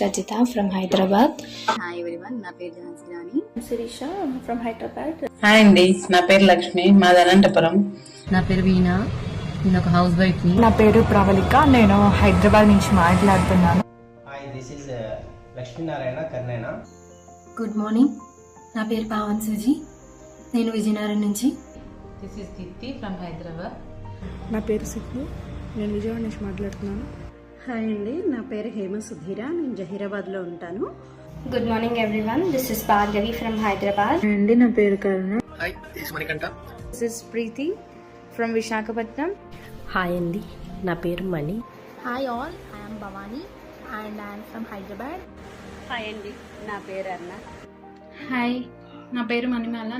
Rajita from Hyderabad. Hi everyone, నా పేరు ఝాన్సీ రాణి. Sirisha from Hyderabad. Hi అండి, నా పేరు లక్ష్మి, మాది అనంతపురం. నా పేరు వీణా, నేను ఒక హౌస్ వైఫ్ ని. నా పేరు ప్రవళిక, నేను హైదరాబాద్ నుంచి మాట్లాడుతున్నాను. Hi, this is Lakshminarayana Karnena. Good morning, నా పేరు పావన్ సుజీ, నేను విజయనగరం నుంచి. This is Deepti from Hyderabad. నా పేరు సిద్ధు, నేను విజయవాడ నుంచి మాట్లాడుతున్నాను. హాయ్ అండి, నా పేరు హేమ సుధీర, నేను జహీరాబాద్లో ఉంటాను. Good morning everyone, this is Bhargavi from Hyderabad. అండి, నా పేరు Karuna. Hi, this is Manikanta. This is Preeti from Vishakhapatnam. Hi అండి, నా పేరు Mani. Hi all, I'm Bhavani and I'm from Hyderabad. Hi అండి, నా పేరు అర్ణ. హాయ్, నా పేరు Manimala.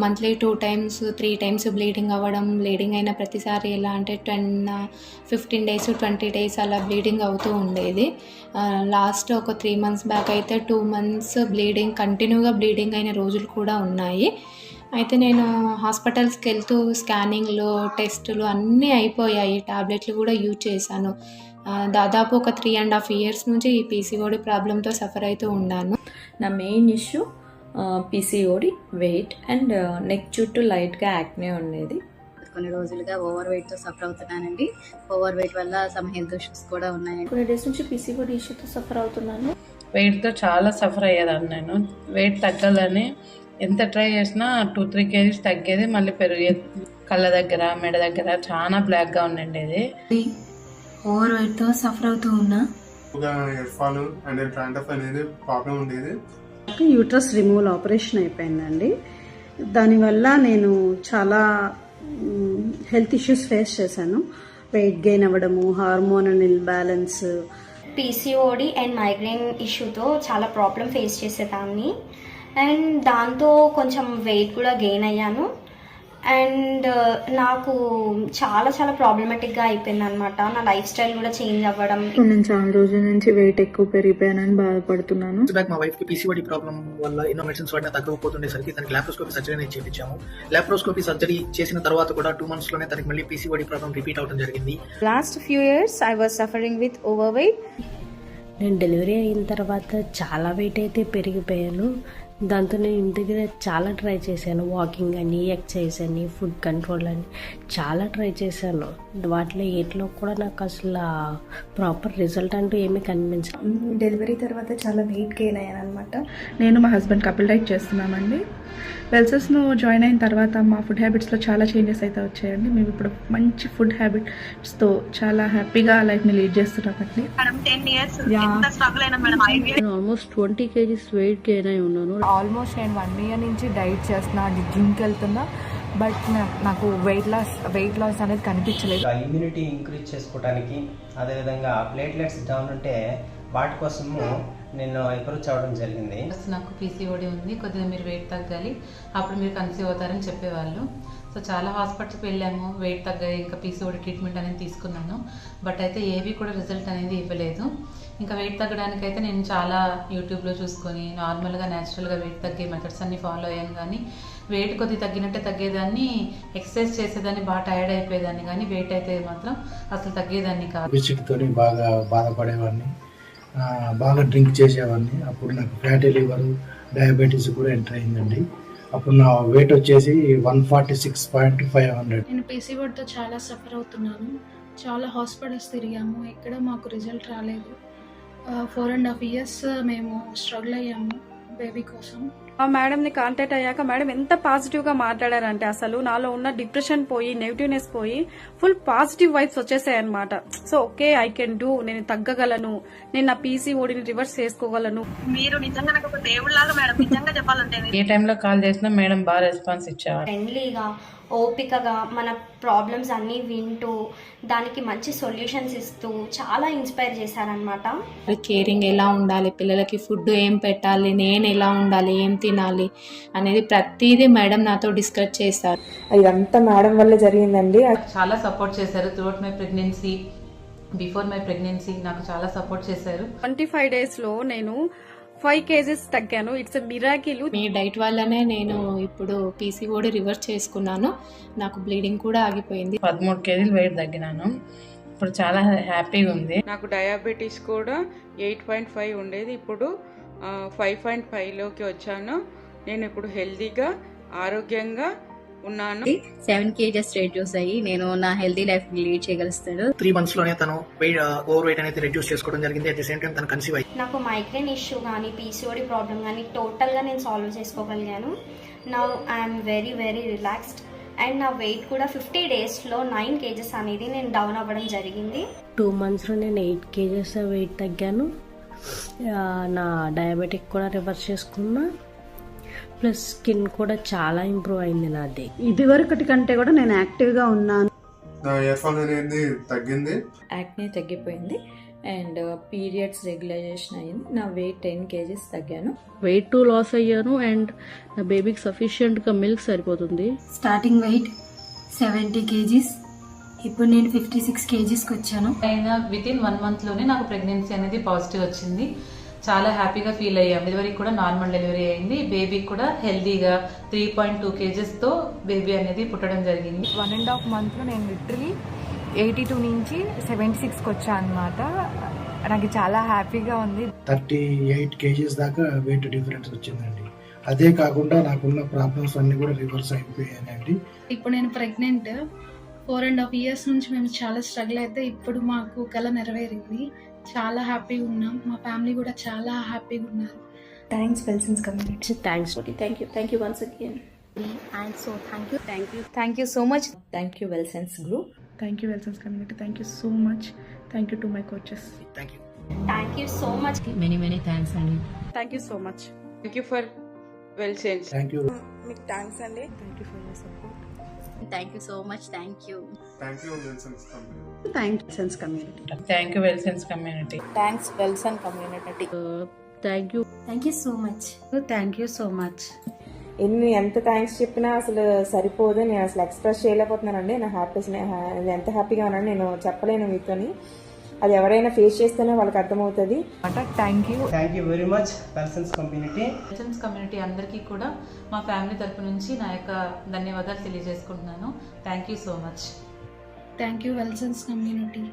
Monthly 2 times 3 times bleeding అవ్వడం, బ్లీడింగ్ అయిన ప్రతిసారి ఎలా అంటే 15 days 20 days అలా బ్లీడింగ్ అవుతూ ఉండేది. లాస్ట్ ఒక 3 months బ్యాక్ అయితే 2 months బ్లీడింగ్, కంటిన్యూగా బ్లీడింగ్ అయిన రోజులు కూడా ఉన్నాయి. అయితే నేను హాస్పిటల్స్కి వెళ్తూ స్కానింగ్లు టెస్టులు అన్నీ అయిపోయాయి, టాబ్లెట్లు కూడా యూజ్ చేశాను. దాదాపు ఒక 3.5 years నుంచి ఈ పీసీఓడి ప్రాబ్లంతో సఫర్ అవుతూ ఉన్నాను. నా main issue PCOD, weight and neck చుట్టూ లైట్గా యాక్నే ఉండేది. కొన్ని రోజులుగా ఓవర్ వెయిట్ తో సఫర్ అవుతున్నానండి. ఓవర్ వెయిట్ వల్ల సమ్ హెల్త్ ఇష్యూస్ కూడా ఉన్నాయండి. కొన్ని డేస్ నుంచి పీసీఓడి ఇష్యూతో సఫర్ అవుతున్నాను. వెయిట్తో చాలా సఫర్ అయ్యేదాన్ని నేను. వెయిట్ తగ్గాలని ఎంత ట్రై చేసినా 2-3 kgs తగ్గేది, మళ్ళీ పెరిగేది. కళ్ళ దగ్గర, మెడ దగ్గర చాలా బ్లాక్గా ఉండండి. ఓవర్ వెయిట్తో సఫర్ అవుతూ ఉన్నా. హెయిర్ ఫాల్ అండ్ ట్రాండఫ్ అనేది ప్రాబ్లం ఉండేది. యూట్రస్ రిమూవల్ ఆపరేషన్ అయిపోయిందండి. దానివల్ల నేను చాలా హెల్త్ ఇష్యూస్ ఫేస్ చేశాను. వెయిట్ గెయిన్ అవ్వడము, hormonal imbalance. PCOD and migraine ఇష్యూతో చాలా ప్రాబ్లం ఫేస్ చేసేదాన్ని, అండ్ దాంతో కొంచెం వెయిట్ కూడా గెయిన్ అయ్యాను. అండ్ నాకు చాలా చాలా ప్రాబ్లమాటిక్గా అయిపోయింది అనమాట. నా లైఫ్ స్టైల్ కూడా చేంజ్ అవ్వడం. నేను చాలా రోజుల నుంచి వెయిట్ ఎక్కువ పెరిగిపోయానని బాధపడుతున్నాను. మా వైఫ్ కి పీసీఓడి ప్రాబ్లం వల్ల ఎన్నో మెడిసిన్స్ వాడినా తగ్గకపోతుండేసరికి తనకి లాప్రోస్కోపీ సర్జరీ అనేది చేయించాము. లాప్రోస్కోపీ సర్జరీ చేసిన తర్వాత కూడా 2 months లోనే తనకి మళ్ళీ పీసీఓడి ప్రాబ్లం రిపీట్ అవడం జరిగింది. Last few years I was suffering with overweight. నేను డెలివరీ అయిన తర్వాత చాలా వెయిట్ అయితే పెరిగిపోయాను. దాంతో నేను ఇంటి దగ్గర చాలా ట్రై చేశాను. వాకింగ్ అని, ఎక్సర్సైజ్ అని, ఫుడ్ కంట్రోల్ అని చాలా ట్రై చేశాను. వాటిలో ఏట్లో కూడా నాకు అసలు ప్రాపర్ రిజల్ట్ అంటూ ఏమీ కనిపించదు. డెలివరీ తర్వాత చాలా వెయిట్ గెయిన్ అయ్యాను అనమాట. నేను మా హస్బెండ్ కపుల్ డైట్ చేస్తున్నామండి. వెల్సెస్ను జాయిన్ అయిన తర్వాత మా ఫుడ్ హ్యాబిట్స్లో చాలా చేంజెస్ అయితే వచ్చాయండి. మేము ఇప్పుడు మంచి ఫుడ్ హ్యాబిట్స్తో చాలా హ్యాపీగా లైఫ్ని లీడ్ చేస్తున్నామండి. ఆల్మోస్ట్ 20 kgs వెయిట్ గెయిన్ అయి ఉన్నాను. ఆల్మోస్ట్ నేను 1 year నుంచి డైట్ చేస్తున్నా, జిమ్కి వెళ్తున్నా, బట్ నాకు వెయిట్ లాస్ అనేది కనిపించలేదు. ఇమ్యూనిటీ ఇంక్రీజ్ చేసుకోవడానికి, అదేవిధంగా ప్లేట్లెట్స్ డౌన్ ఉంటే వాటి కోసము నేను అప్రోచ్ అవ్వడం జరిగింది. నాకు పీసీఓడి ఉంది, కొద్దిగా మీరు వెయిట్ తగ్గాలి, అప్పుడు మీరు కన్సీవ్ అవుతారని చెప్పేవాళ్ళు. సో చాలా హాస్పిటల్కి వెళ్ళాము, వెయిట్ తగ్గాయి, ఇంకా పీసీఓడి ట్రీట్మెంట్ అనేది తీసుకున్నాను. బట్ అయితే ఏవి కూడా రిజల్ట్ అనేది ఇవ్వలేదు. ఇంకా వెయిట్ తగ్గడానికైతే నేను చాలా యూట్యూబ్లో చూసుకొని నార్మల్గా న్యాచురల్గా వెయిట్ తగ్గే మెథడ్స్ అన్ని ఫాలో అయ్యాను. కానీ వెయిట్ కొద్దిగా తగ్గినట్టే తగ్గేదాన్ని, ఎక్సర్సైజ్ చేసేదాన్ని, బాగా టైర్డ్ అయిపోయేదాన్ని, కానీ వెయిట్ అయితే మాత్రం అసలు తగ్గేదాన్ని కాదు. విసిక్తో బాగా బాధపడేవాడిని, బాగా డ్రింక్ చేసేవాడిని. అప్పుడు నాకు ఫ్యాటీ లివర్, డయాబెటీస్ కూడా ఎంటర్ అయిందండి. అప్పుడు నా వెయిట్ వచ్చేసి 146.500. నేను పీసీఓడితో చాలా సఫర్ అవుతున్నాను. చాలా హాస్పిటల్స్ తిరిగాము, ఎక్కడ మాకు రిజల్ట్ రాలేదు. 4.5 years మేము స్ట్రగుల్ అయ్యాము బేబీ కోసం. ఆ మేడంని కాంటాక్ట్ అయ్యాక మేడం ఎంత పాజిటివ్గా మాట్లాడారంటే అసలు నాలో ఉన్న డిప్రెషన్ పోయి, నెగిటివ్నెస్ పోయి, ఫుల్ పాజిటివ్ వైబ్స్ వచ్చేసాయి అనమాట. So okay, I can do, నేను తగ్గగలను, నేను నా పీసీఓడిని రివర్స్ చేసుకోగలను. మీరు నిజంగా నాకు ఒక దేవుళ్ళలాగా మేడం, నిజంగా చెప్పాలంటే. ఏ టైంలో కాల్ చేసినా మేడం బాగా రెస్పాన్స్ ఇచ్చేవారు. ఫ్రెండ్లీగా, ఓపికగా మన ప్రాబ్లమ్స్ అన్నీ వింటూ దానికి మంచి సొల్యూషన్స్ ఇస్తూ చాలా ఇన్స్పైర్ చేశారనమాట. కేరింగ్ ఎలా ఉండాలి, పిల్లలకి ఫుడ్ ఏం పెట్టాలి, నేను ఎలా ఉండాలి, ఏం తినాలి అనేది ప్రతిదీ మేడం నాతో డిస్కస్ చేశారు. ఇదంతా మేడం వల్ల జరిగిందండి. చాలా సపోర్ట్ చేశారు throughout my pregnancy, before my pregnancy నాకు చాలా సపోర్ట్ చేశారు. 25 daysలో నేను 5 kgs తగ్గాను. It's miracle. మీ డైట్ వల్లనే నేను ఇప్పుడు పీసీఓడి రివర్స్ చేసుకున్నాను. నాకు బ్లీడింగ్ కూడా ఆగిపోయింది. 13 kgs వెయిట్ తగ్గినాను. ఇప్పుడు చాలా హ్యాపీగా ఉంది. నాకు డయాబెటీస్ కూడా 8.5 ఉండేది, ఇప్పుడు 5.5లోకి వచ్చాను. నేను ఇప్పుడు హెల్తీగా ఆరోగ్యంగా ఉన్నాను. 7 kgs రెడ్యూస్ అయ్యి నేను నా హెల్తీ లైఫ్ లీడ్ చేయగలుగుతాడు. 3 months లోనే తను ఓవర్ వెయిట్ అనేది రెడ్యూస్ చేసుకోవడం జరిగింది. అట్ ది సేమ్ టైం తను కన్సీవ్ అయ్యి నాకు మైగ్రేన్ ఇష్యూ కానీ పీసీఓడి ప్రాబ్లం కానీ టోటల్గా నేను సాల్వ్ చేసుకోగలిగాను. Now I'm very very relaxed and నా వెయిట్ కూడా 50 daysలో 9 kgs అనేది నేను డౌన్ అవ్వడం జరిగింది. 2 monthsలో నేను 8 kgs వెయిట్ తగ్గాను. నా డయాబెటిక్ కూడా రివర్స్ చేసుకున్నా, ప్లస్ స్కిన్ కూడా చాలా ఇంప్రూవ్ అయింది నాది. ఇది వరకటి కంటే కూడా నేను యాక్టివ్గా ఉన్నాను. నా హెయిర్ ఫాల్ అనేది తగ్గింది, యాక్నే తగ్గిపోయింది అండ్ పీరియడ్స్ రెగ్యులైజేషన్ అయింది. నా వెయిట్ 10 kgs తగ్గాను. వెయిట్ లాస్ అయ్యాను అండ్ నా బేబీకి సఫిషియెంట్గా మిల్క్ సరిపోతుంది. స్టార్టింగ్ వెయిట్ 70 kgs, ఇప్పుడు నేను 56 kgsకి వచ్చాను. అయినా వితిన్ 1 monthలోనే నాకు ప్రెగ్నెన్సీ అనేది పాజిటివ్ వచ్చింది. చాలా హ్యాపీగా ఫీల్ అయ్యాం. డెలివరీకి కూడా నార్మల్ డెలివరీ అయింది. బేబీ కూడా హెల్తీగా 3.2 kgsతో బేబీ అనేది పుట్టడం జరిగింది. 1.5 monthలో నేను లిటరలీ 82 నుంచి 76కి వచ్చాను అనమాట. నాకు చాలా హ్యాపీగా ఉంది. 38 kgs దాకా వెయిట్ డిఫరెన్స్ వచ్చిందండి. అదే కాకుండా నాకున్న ప్రాబ్లమ్స్ అన్ని కూడా రివర్స్ అయిపోయాయండి. ఇప్పుడు నేను ప్రెగ్నెంట్. 4.5 years నుంచి మేము చాలా స్ట్రగుల్ అయితే ఇప్పుడు మాకు కల నెరవేరింది. చాలా హ్యాపీగా ఉన్నాం. మా ఫ్యామిలీ కూడా చాలా హ్యాపీగా ఉన్నారు. Thanks Welsons community. Thanks. Thank you once again. And so thank you so much. Thank you Welsons group. Thank you Welsons community. Thank you so much. Thank you to my coaches. Thank you so much. Many thanks అండి. Thank you so much. Thank you for Welsons. Thank you. మీకు thanks అండి. Thank you for your support. Thank you so much. Thank you. Thank you Welsons community. Thanks community. Thank you Welsons community. Thanks Welson community. Thank you. Thank you so much. Thank you so much. ఎంత thanks చెప్పినా అసలు సరిపోదు. నేను అసలు express చేయలేకపోతున్నానండి. నా happies ఎంత హ్యాపీగా ఉన్నాను నేను చెప్పలేను మీతోని. అది ఎవరైనా ఫేస్ చేస్తేనే వాళ్ళకి అర్థమవుతుంది. Thank you very much Welsons community. Welsons community అందరికీ కూడా మా ఫ్యామిలీ తరపు నుంచి నా యొక్క ధన్యవాదాలు తెలియజేసుకుంటున్నాను. Thank you so much. Thank you Welsons community.